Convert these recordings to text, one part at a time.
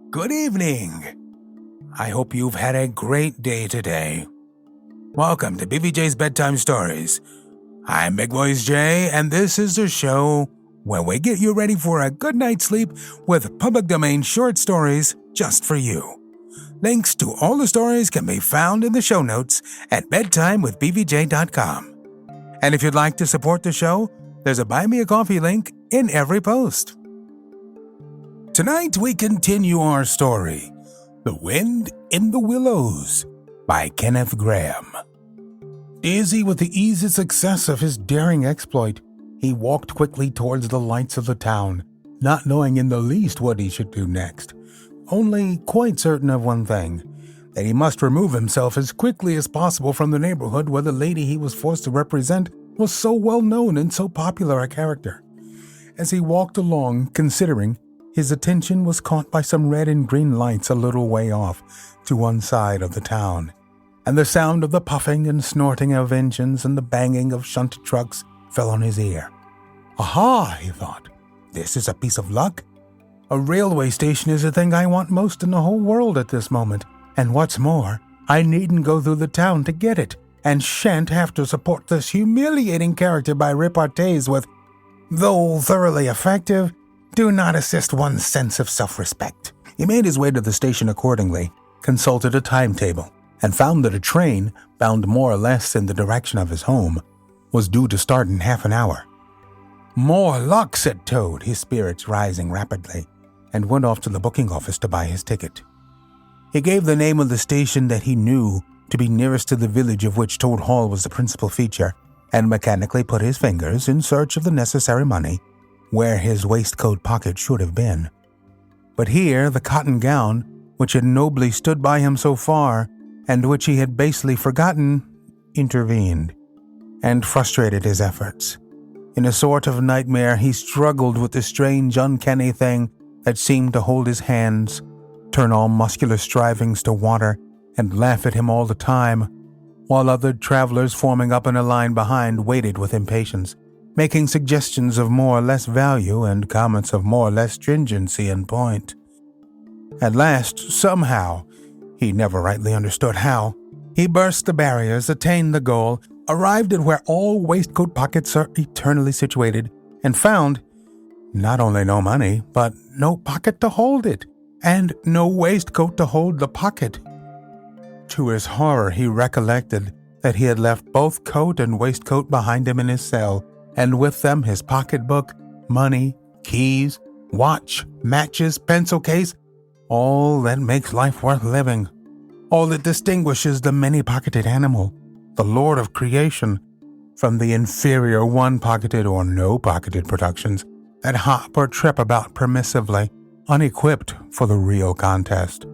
Good evening. I hope you've had a great day today. Welcome to BVJ's Bedtime Stories. I'm BigVoicejay, and this is the show where we get you ready for a good night's sleep with public domain short stories just for you. Links to all the stories can be found in the show notes at bedtimewithbvj.com. And if you'd like to support the show, there's a Buy Me a Coffee link in every post. Tonight we continue our story, The Wind in the Willows, by Kenneth Grahame. Dizzy with the easy success of his daring exploit, he walked quickly towards the lights of the town, not knowing in the least what he should do next, only quite certain of one thing, that he must remove himself as quickly as possible from the neighborhood where the lady he was forced to represent was so well known and so popular a character. As he walked along, considering, his attention was caught by some red and green lights a little way off to one side of the town, and the sound of the puffing and snorting of engines and the banging of shunted trucks fell on his ear. Aha, he thought, this is a piece of luck. A railway station is the thing I want most in the whole world at this moment, and what's more, I needn't go through the town to get it, and shan't have to support this humiliating character by repartees with, though thoroughly effective, do not assist one's sense of self-respect. He made his way to the station accordingly, consulted a timetable, and found that a train, bound more or less in the direction of his home, was due to start in half an hour. More luck, said Toad, his spirits rising rapidly, and went off to the booking office to buy his ticket. He gave the name of the station that he knew to be nearest to the village of which Toad Hall was the principal feature, and mechanically put his fingers, in search of the necessary money, where his waistcoat pocket should have been. But here the cotton gown, which had nobly stood by him so far, and which he had basely forgotten, intervened, and frustrated his efforts. In a sort of nightmare, he struggled with the strange, uncanny thing that seemed to hold his hands, turn all muscular strivings to water, and laugh at him all the time, while other travelers forming up in a line behind waited with impatience, making suggestions of more or less value and comments of more or less stringency and point. At last, somehow, he never rightly understood how, he burst the barriers, attained the goal, arrived at where all waistcoat pockets are eternally situated, and found not only no money, but no pocket to hold it, and no waistcoat to hold the pocket. To his horror, he recollected that he had left both coat and waistcoat behind him in his cell, and with them his pocketbook, money, keys, watch, matches, pencil case, all that makes life worth living, all that distinguishes the many-pocketed animal, the lord of creation, from the inferior one-pocketed or no-pocketed productions that hop or trip about permissively, unequipped for the real contest.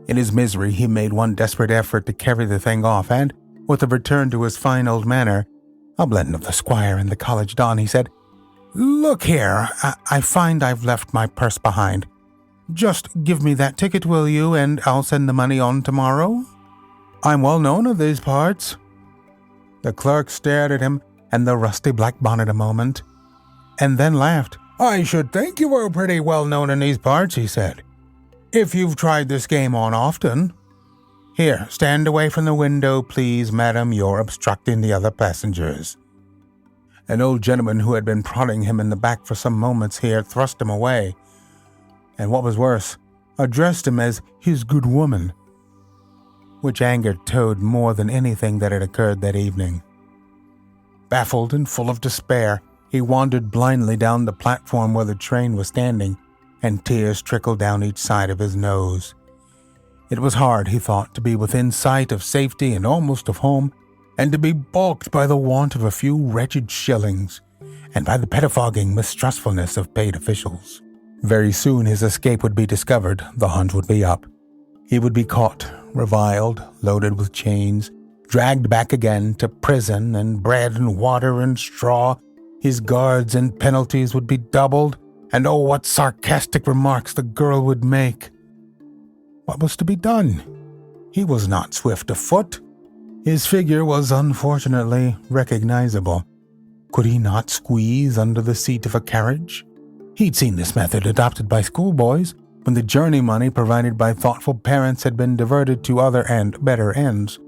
In his misery, he made one desperate effort to carry the thing off, and, with a return to his fine old manner, a blend of the squire and the college don, he said, "Look here, I find I've left my purse behind. Just give me that ticket, will you, and I'll send the money on tomorrow? I'm well known of these parts." The clerk stared at him and the rusty black bonnet a moment, and then laughed. "I should think you were pretty well known in these parts," he said, "if you've tried this game on often. Here, stand away from the window, please, madam. You're obstructing the other passengers." An old gentleman who had been prodding him in the back for some moments here thrust him away, and what was worse, addressed him as his good woman, which angered Toad more than anything that had occurred that evening. Baffled and full of despair, he wandered blindly down the platform where the train was standing, and tears trickled down each side of his nose. It was hard, he thought, to be within sight of safety and almost of home, and to be balked by the want of a few wretched shillings, and by the pettifogging mistrustfulness of paid officials. Very soon his escape would be discovered, the hunt would be up. He would be caught, reviled, loaded with chains, dragged back again to prison, and bread and water and straw. His guards and penalties would be doubled, and oh, what sarcastic remarks the girl would make. What was to be done? He was not swift of foot. His figure was unfortunately recognizable. Could he not squeeze under the seat of a carriage? He'd seen this method adopted by schoolboys when the journey money provided by thoughtful parents had been diverted to other and better ends.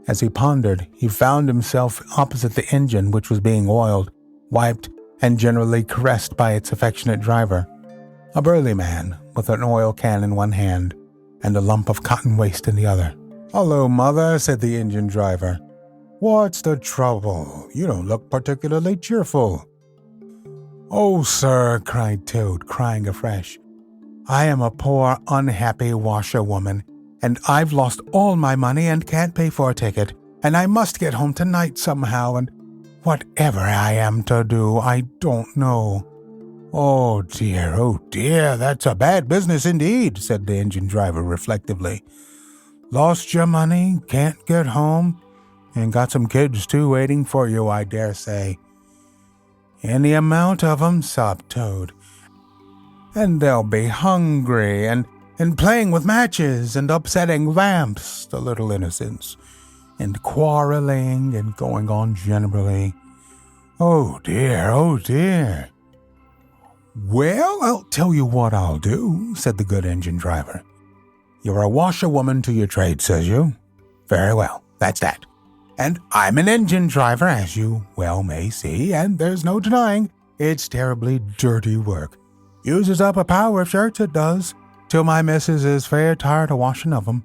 As he pondered, he found himself opposite the engine, which was being oiled, wiped, and generally caressed by its affectionate driver, a burly man with an oil can in one hand and a lump of cotton waste in the other. "Hello, Mother," said the engine driver. "What's the trouble? You don't look particularly cheerful." "Oh, sir," cried Toad, crying afresh. "I am a poor, unhappy washerwoman, and I've lost all my money and can't pay for a ticket, and I must get home tonight somehow, and whatever I am to do, I don't know." Oh dear, that's a bad business indeed," said the engine driver reflectively. "Lost your money, can't get home, and got some kids too waiting for you, I dare say." "Any amount of 'em," sobbed Toad. "And they'll be hungry, and playing with matches, and upsetting lamps, the little innocents, and quarreling, and going on generally. Oh dear. "Well, I'll tell you what I'll do," said the good engine driver. "You're a washerwoman to your trade, says you? Very well, that's that. And I'm an engine driver, as you well may see, and there's no denying it's terribly dirty work. Uses up a power of shirts, it does, till my missus is fair tired of washing of 'em.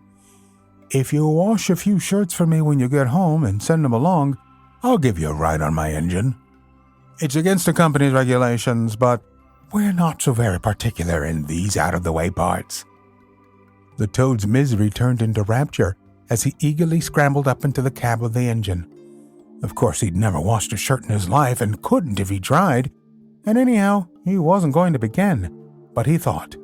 If you wash a few shirts for me when you get home and send 'em along, I'll give you a ride on my engine. It's against the company's regulations, but we're not so very particular in these out-of-the-way parts." The Toad's misery turned into rapture as he eagerly scrambled up into the cab of the engine. Of course, he'd never washed a shirt in his life and couldn't if he tried, and anyhow, he wasn't going to begin. But he thought,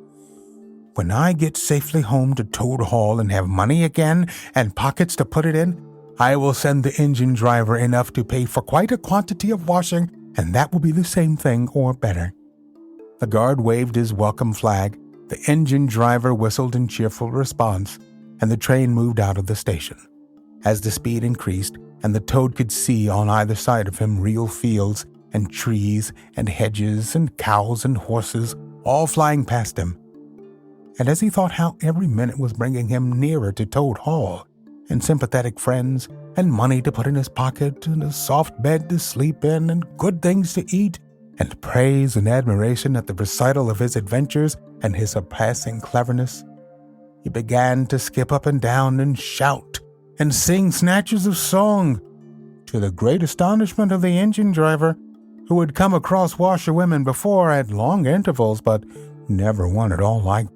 "When I get safely home to Toad Hall and have money again and pockets to put it in, I will send the engine driver enough to pay for quite a quantity of washing, and that will be the same thing or better." The guard waved his welcome flag, the engine driver whistled in cheerful response, and the train moved out of the station. As the speed increased, and the Toad could see on either side of him real fields and trees and hedges and cows and horses all flying past him, and as he thought how every minute was bringing him nearer to Toad Hall, and sympathetic friends, and money to put in his pocket, and a soft bed to sleep in, and good things to eat, and praise and admiration at the recital of his adventures and his surpassing cleverness, he began to skip up and down and shout and sing snatches of song, to the great astonishment of the engine driver, who had come across washerwomen before at long intervals, but never one at all like.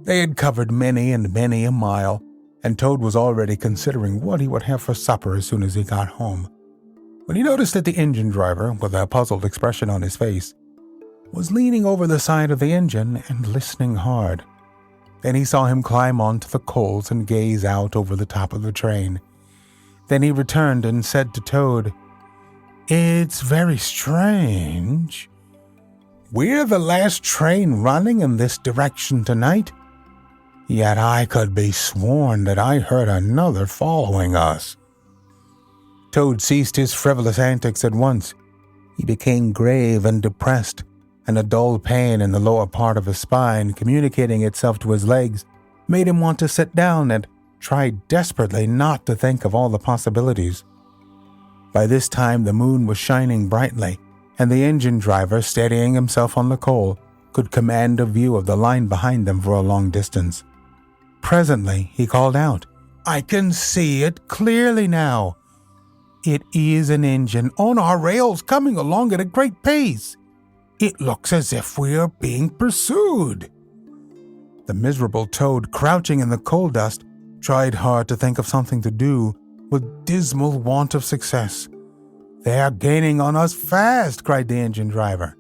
They had covered many and many a mile, and Toad was already considering what he would have for supper as soon as he got home, when he noticed that the engine driver, with a puzzled expression on his face, was leaning over the side of the engine and listening hard. Then he saw him climb onto the coals and gaze out over the top of the train. Then he returned and said to Toad, "It's very strange. We're the last train running in this direction tonight, yet I could be sworn that I heard another following us." Toad ceased his frivolous antics at once. He became grave and depressed, and a dull pain in the lower part of his spine, communicating itself to his legs, made him want to sit down and try desperately not to think of all the possibilities. By this time the moon was shining brightly, and the engine driver, steadying himself on the coal, could command a view of the line behind them for a long distance. Presently he called out, "I can see it clearly now. It is an engine on our rails coming along at a great pace. It looks as if we are being pursued." The miserable Toad, crouching in the coal dust, tried hard to think of something to do, with dismal want of success. "They are gaining on us fast," cried the engine driver.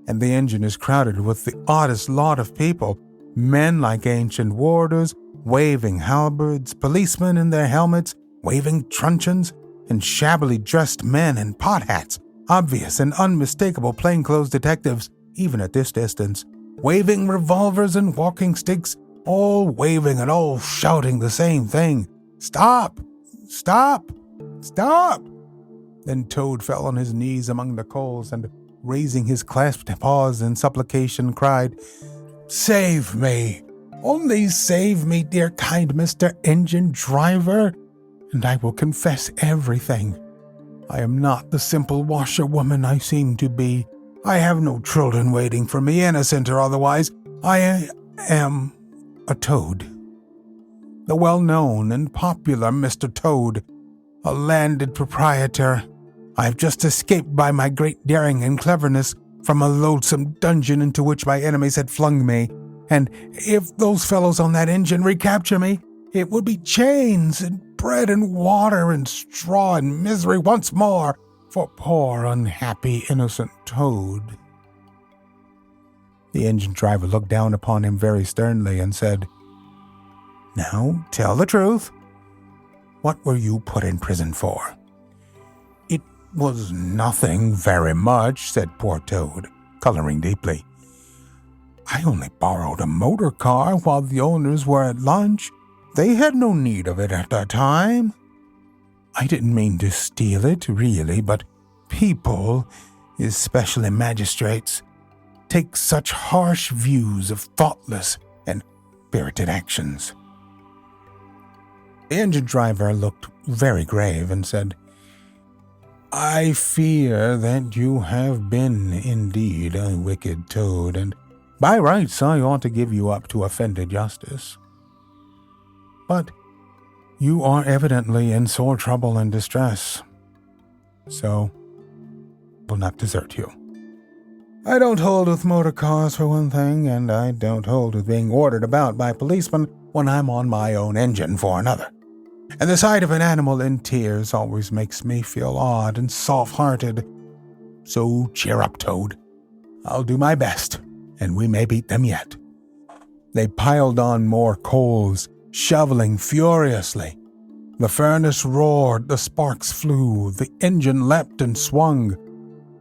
And the engine is crowded with the oddest lot of people, men like ancient warders, waving halberds, policemen in their helmets, waving truncheons, and shabbily dressed men in pot hats, obvious and unmistakable plainclothes detectives, even at this distance, waving revolvers and walking sticks, all waving and all shouting the same thing: "Stop! Stop! Stop!" Then Toad fell on his knees among the coals and raising his clasped paws in supplication, cried, "Save me! Only save me, dear kind Mr. Engine Driver, and I will confess everything. I am not the simple washerwoman I seem to be. I have no children waiting for me, innocent or otherwise. I am a toad. The well-known and popular Mr. Toad, a landed proprietor. I've just escaped by my great daring and cleverness from a loathsome dungeon into which my enemies had flung me, and if those fellows on that engine recapture me, it would be chains and bread and water and straw and misery once more for poor, unhappy, innocent Toad." The engine driver looked down upon him very sternly and said, "Now, tell the truth. What were you put in prison for?" "It was nothing very much," said poor Toad, coloring deeply. "I only borrowed a motor car while the owners were at lunch. They had no need of it at the time. I didn't mean to steal it, really, but people, especially magistrates, take such harsh views of thoughtless and spirited actions." The engine driver looked very grave and said, "I fear that you have been indeed a wicked Toad, and by rights I ought to give you up to offended justice. But you are evidently in sore trouble and distress, so I will not desert you. I don't hold with motor cars for one thing, and I don't hold with being ordered about by policemen when I'm on my own engine for another. And the sight of an animal in tears always makes me feel odd and soft-hearted. So cheer up, Toad. I'll do my best, and we may beat them yet." They piled on more coals, shoveling furiously. The furnace roared, the sparks flew, the engine leapt and swung,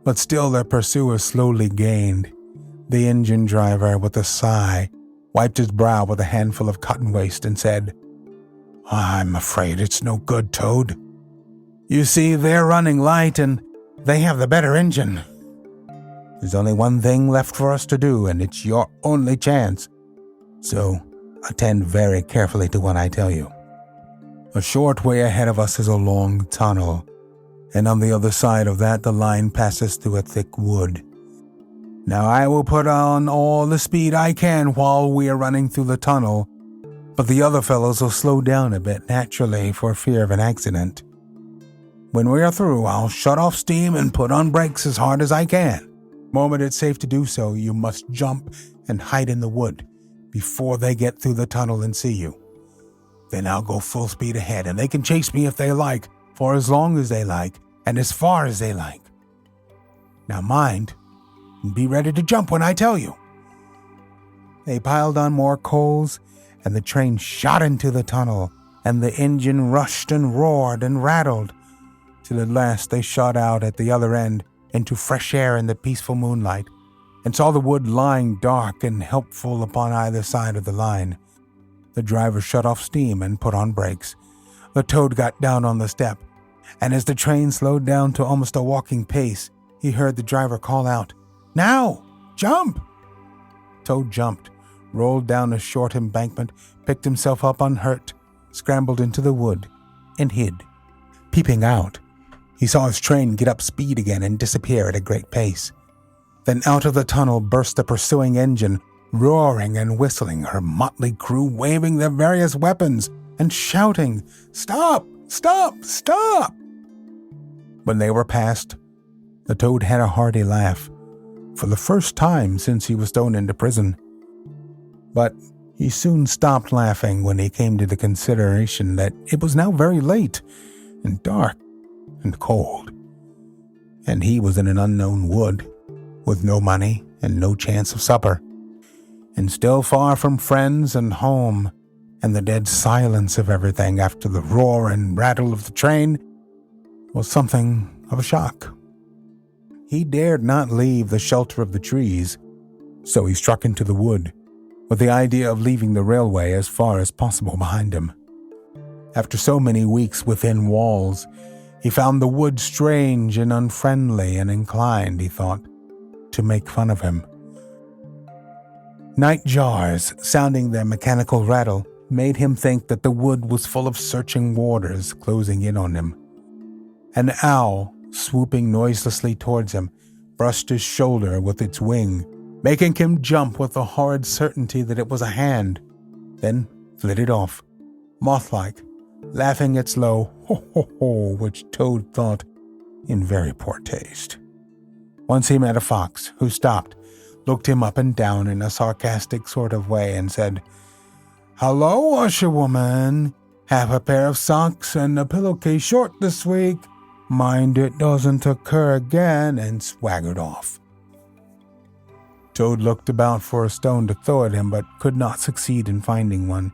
but still their pursuers slowly gained. The engine driver, with a sigh, wiped his brow with a handful of cotton waste and said, "I'm afraid it's no good, Toad. You see, they're running light and they have the better engine. There's only one thing left for us to do, and it's your only chance. So attend very carefully to what I tell you. A short way ahead of us is a long tunnel, and on the other side of that the line passes through a thick wood. Now I will put on all the speed I can while we are running through the tunnel, but the other fellows will slow down a bit naturally for fear of an accident. When we are through, I'll shut off steam and put on brakes as hard as I can. The moment it's safe to do so, you must jump and hide in the wood before they get through the tunnel and see you. Then I'll go full speed ahead, and they can chase me if they like, for as long as they like, and as far as they like. Now mind, and be ready to jump when I tell you." They piled on more coals, and the train shot into the tunnel, and the engine rushed and roared and rattled, till at last they shot out at the other end into fresh air in the peaceful moonlight, and saw the wood lying dark and helpful upon either side of the line. The driver shut off steam and put on brakes. The Toad got down on the step, and as the train slowed down to almost a walking pace, he heard the driver call out, "Now, jump!" Toad jumped, rolled down a short embankment, picked himself up unhurt, scrambled into the wood, and hid. Peeping out, he saw his train get up speed again and disappear at a great pace. Then out of the tunnel burst the pursuing engine, roaring and whistling, her motley crew waving their various weapons and shouting, "Stop! Stop! Stop!" When they were past, the Toad had a hearty laugh, for the first time since he was thrown into prison. But he soon stopped laughing when he came to the consideration that it was now very late and dark and cold, and he was in an unknown wood, with no money and no chance of supper, and still far from friends and home, and the dead silence of everything after the roar and rattle of the train was something of a shock. He dared not leave the shelter of the trees, so he struck into the wood, with the idea of leaving the railway as far as possible behind him. After so many weeks within walls, he found the wood strange and unfriendly and inclined, he thought, to make fun of him. Night jars, sounding their mechanical rattle, made him think that the wood was full of searching warders closing in on him. An owl, swooping noiselessly towards him, brushed his shoulder with its wing, making him jump with the horrid certainty that it was a hand, then flitted off, moth-like, laughing its low ho-ho-ho, which Toad thought in very poor taste. Once he met a fox, who stopped, looked him up and down in a sarcastic sort of way, and said, "Hello, washerwoman. Have a pair of socks and a pillowcase short this week. Mind it doesn't occur again," and swaggered off. Toad looked about for a stone to throw at him, but could not succeed in finding one,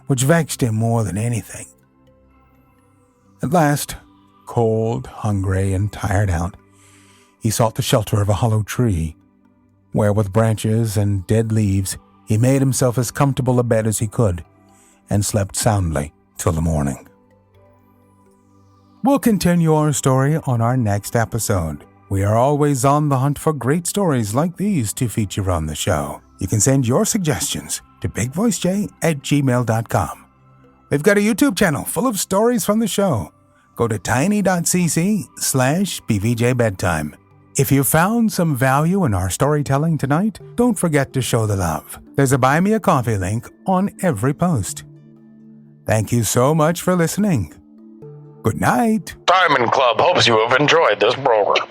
which vexed him more than anything. At last, cold, hungry, and tired out, he sought the shelter of a hollow tree, where with branches and dead leaves he made himself as comfortable a bed as he could, and slept soundly till the morning. We'll continue our story on our next episode. We are always on the hunt for great stories like these to feature on the show. You can send your suggestions to bigvoicejay@gmail.com. We've got a YouTube channel full of stories from the show. Go to tiny.cc/BVJBedtime. If you found some value in our storytelling tonight, don't forget to show the love. There's a Buy Me a Coffee link on every post. Thank you so much for listening. Good night. Diamond Club hopes you have enjoyed this program.